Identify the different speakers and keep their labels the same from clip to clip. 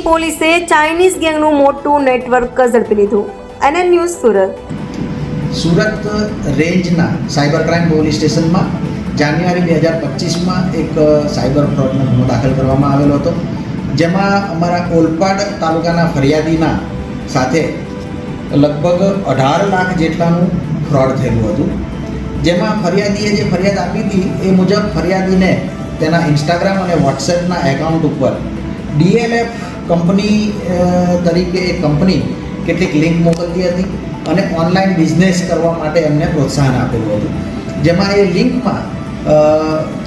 Speaker 1: પોલીસે ચાઇનીઝ ગેંગનું મોટું નેટવર્ક ઝડપી લીધું. NN news Surat.
Speaker 2: સુરત રેન્જના સાયબર ક્રાઇમ પોલીસ સ્ટેશનમાં જાન્યુઆરી 2025માં એક સાયબર ફ્રોડનો ગુનો દાખલ કરવામાં આવેલો હતો, જેમાં અમારા ઓલપાડ તાલુકાના ફરિયાદીના સાથે લગભગ 18 લાખ જેટલાનું ફ્રોડ થયેલું હતું. જેમાં ફરિયાદીએ જે ફરિયાદ આપી હતી એ મુજબ ફરિયાદીને તેના ઇન્સ્ટાગ્રામ અને વોટ્સએપના એકાઉન્ટ ઉપર DLF કંપની તરીકે એક કંપની કેટલીક લિંક મોકલતી હતી અને ઓનલાઈન બિઝનેસ કરવા માટે એમને પ્રોત્સાહન આપેલું હતું. જેમાં એ લિંકમાં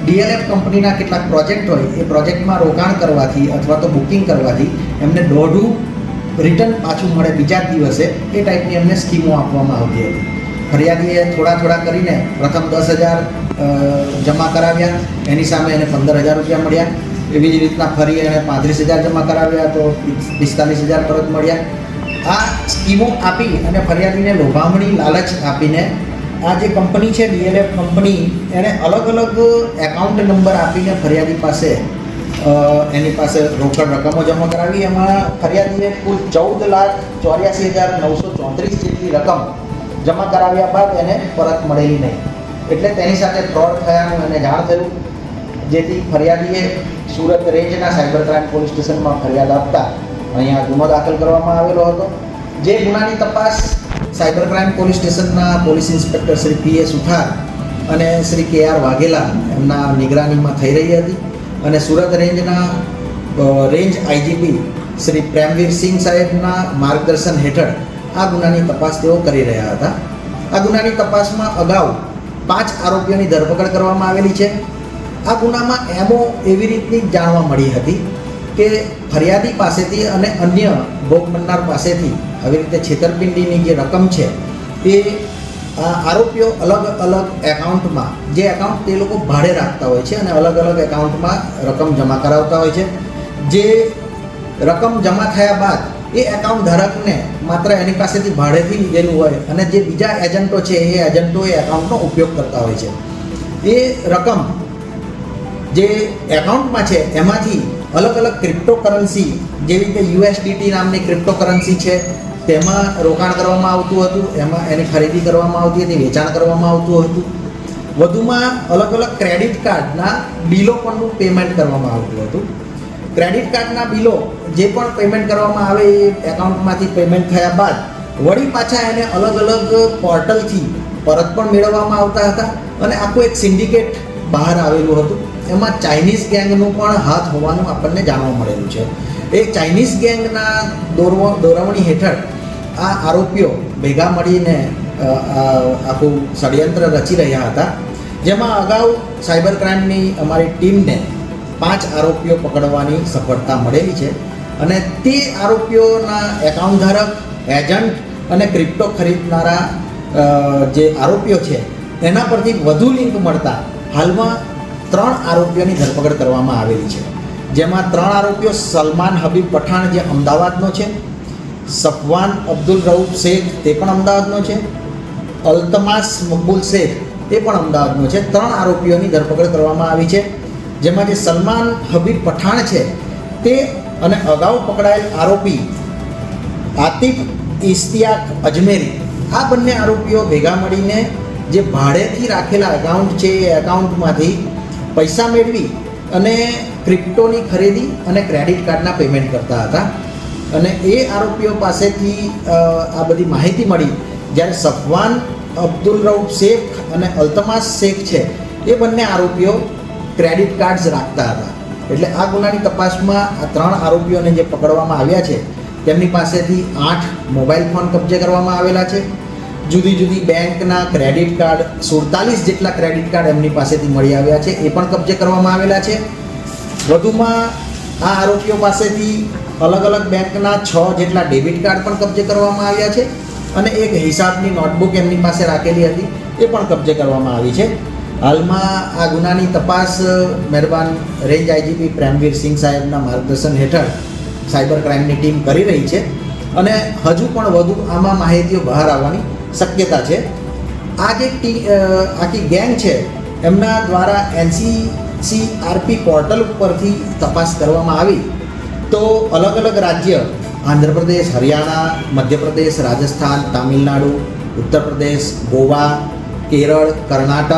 Speaker 2: DLF કંપનીના કેટલાક પ્રોજેક્ટ હોય એ પ્રોજેક્ટમાં રોકાણ કરવાથી અથવા તો બુકિંગ કરવાથી એમને દોઢું રિટર્ન પાછું મળે બીજા જ દિવસે, એ ટાઈપની એમને સ્કીમો આપવામાં આવતી હતી. ફરિયાદીએ થોડા કરીને પ્રથમ 10,000 જમા કરાવ્યા, એની સામે એને 15,000 રૂપિયા મળ્યા. એવી જ રીતના ફરી એણે 35,000 જમા કરાવ્યા તો 45,000 પરત મળ્યા. આ સ્કીમો આપી અને ફરિયાદીને લોભામણી લાલચ આપીને આ જે કંપની છે DLF કંપની, એણે અલગ અલગ એકાઉન્ટ નંબર આપીને ફરિયાદી પાસે એની પાસે રોકડ રકમો જમા કરાવી. એમાં ફરિયાદીને કુલ 14,84,934 જેટલી રકમ જમા કરાવ્યા બાદ એને પરત મળેલી નહીં. એટલે તેની સાથે ફ્રોડ થયાનું એને જાણ થયું, જેથી ફરિયાદીએ સુરત રેન્જના સાયબર ક્રાઇમ પોલીસ સ્ટેશનમાં ફરિયાદ આપતા અહીંયા ગુનો દાખલ કરવામાં આવેલો હતો. જે ગુનાની તપાસ સાયબર ક્રાઇમ પોલીસ સ્ટેશનના પોલીસ ઇન્સ્પેક્ટર શ્રી PS સુથાર અને શ્રી KR વાઘેલા એમના નિગરાનીમાં થઈ રહી હતી અને સુરત રેન્જના રેન્જ IGP શ્રી પ્રેમવીર સિંહ સાહેબના માર્ગદર્શન હેઠળ આ ગુનાની તપાસ તેઓ કરી રહ્યા હતા. આ ગુનાની તપાસમાં અગાઉ 5 આરોપીઓની ધરપકડ કરવામાં આવેલી છે. આ ગુનામાં એમો એવી રીતની જાણવા મળી હતી કે ફરિયાદી પાસેથી અને અન્ય ભોગ બનનાર પાસેથી આવી રીતે છેતરપિંડીની જે રકમ છે એ આરોપીઓ અલગ અલગ એકાઉન્ટમાં, જે એકાઉન્ટ તે લોકો ભાડે રાખતા હોય છે અને અલગ અલગ એકાઉન્ટમાં રકમ જમા કરાવતા હોય છે. જે રકમ જમા થયા બાદ એ એકાઉન્ટ ધારકને માત્ર એની પાસેથી ભાડેથી લીધેલું હોય અને જે બીજા એજન્ટો છે એ એજન્ટો એ એકાઉન્ટનો ઉપયોગ કરતા હોય છે. એ રકમ જે એકાઉન્ટમાં છે એમાંથી અલગ અલગ ક્રિપ્ટોકરન્સી, જેવી કે USDT નામની ક્રિપ્ટોકરન્સી છે, તેમાં રોકાણ કરવામાં આવતું હતું, એમાં એની ખરીદી કરવામાં આવતી હતી, વેચાણ કરવામાં આવતું હતું. વધુમાં અલગ અલગ ક્રેડિટ કાર્ડના બિલો પરનું પેમેન્ટ કરવામાં આવતું હતું. ક્રેડિટ કાર્ડના બિલો જે પણ પેમેન્ટ કરવામાં આવે એ એકાઉન્ટમાંથી પેમેન્ટ થયા બાદ વળી પાછા એને અલગ અલગ પોર્ટલથી પરત પણ મેળવવામાં આવતા હતા અને આખું એક સિન્ડિકેટ બહાર આવેલું હતું. એમાં ચાઇનીઝ ગેંગનું પણ હાથ હોવાનું આપણને જાણવા મળેલું છે. એ ચાઇનીઝ ગેંગના દોરવણી હેઠળ આ આરોપીઓ ભેગા મળીને આખું ષડયંત્ર રચી રહ્યા હતા. જેમાં અગાઉ સાયબર ક્રાઇમની અમારી ટીમને 5 આરોપીઓ પકડવાની સફળતા મળેલી છે અને તે આરોપીઓના એકાઉન્ટ ધારક, એજન્ટ અને ક્રિપ્ટો ખરીદનારા જે આરોપીઓ છે એના પરથી વધુ લિંક મળતા હાલમાં 3 આરોપીઓની ધરપકડ કરવામાં આવેલી છે. જેમાં 3 આરોપીઓ સલમાન હબીબ પઠાણ જે અમદાવાદનો છે, સફવાન અબ્દુલ રઉફ શેખ તે પણ અમદાવાદનો છે, અલ્તમાસ મકબૂલ શેખ તે પણ અમદાવાદનો છે. 3 આરોપીઓની ધરપકડ કરવામાં આવી છે. જેમાં જે સલમાન હબીબ પઠાણ છે તે અને અગાઉ પકડાયેલ આરોપી આતિફ ઇશ્તિયાક અજમેરી, આ બંને આરોપીઓ ભેગા મળીને જે ભાડેથી રાખેલા એકાઉન્ટ છે એ એકાઉન્ટમાંથી પૈસા મેળવી અને ક્રિપ્ટોની ખરીદી અને ક્રેડિટ કાર્ડના પેમેન્ટ કરતા હતા. અને એ આરોપીઓ પાસેથી આ બધી માહિતી મળી જ્યારે સફવાન અબ્દુલ રઉફ શેખ અને અલ્તમાસ શેખ છે એ બંને આરોપીઓ ક્રેડિટ કાર્ડ્સ રાખતા હતા. એટલે આ ગુનાની તપાસમાં આ 3 આરોપીઓને જે પકડવામાં આવ્યા છે તેમની પાસેથી 8 મોબાઈલ ફોન કબજે કરવામાં આવેલા છે. જુદી જુદી બેંકના ક્રેડિટ કાર્ડ 47 જેટલા ક્રેડિટ કાર્ડ એમની પાસેથી મળી આવ્યા છે, એ પણ કબજે કરવામાં આવેલા છે. વધુમાં આ આરોપીઓ પાસેથી અલગ અલગ બેંકના 6 જેટલા ડેબિટ કાર્ડ પણ કબજે કરવામાં આવ્યા છે અને એક હિસાબની નોટબુક એમની પાસે રાખેલી હતી એ પણ કબજે કરવામાં આવી છે. હાલમાં આ ગુનાની તપાસ મહેરબાન રેન્જ IGP પ્રેમવીર સિંહ સાહેબના માર્ગદર્શન હેઠળ સાયબર ક્રાઇમની ટીમ કરી રહી છે અને હજુ પણ વધુ આમાં માહિતીઓ બહાર આવવાની શક્યતા છે. આ જે આખી ગેંગ છે એમના દ્વારા NCCRP પોર્ટલ ઉપરથી તપાસ કરવામાં આવી તો અલગ અલગ રાજ્ય આંધ્રપ્રદેશ, હરિયાણા, મધ્યપ્રદેશ, રાજસ્થાન, તામિલનાડુ, ઉત્તર પ્રદેશ, ગોવા, કેરળ, કર્ણાટક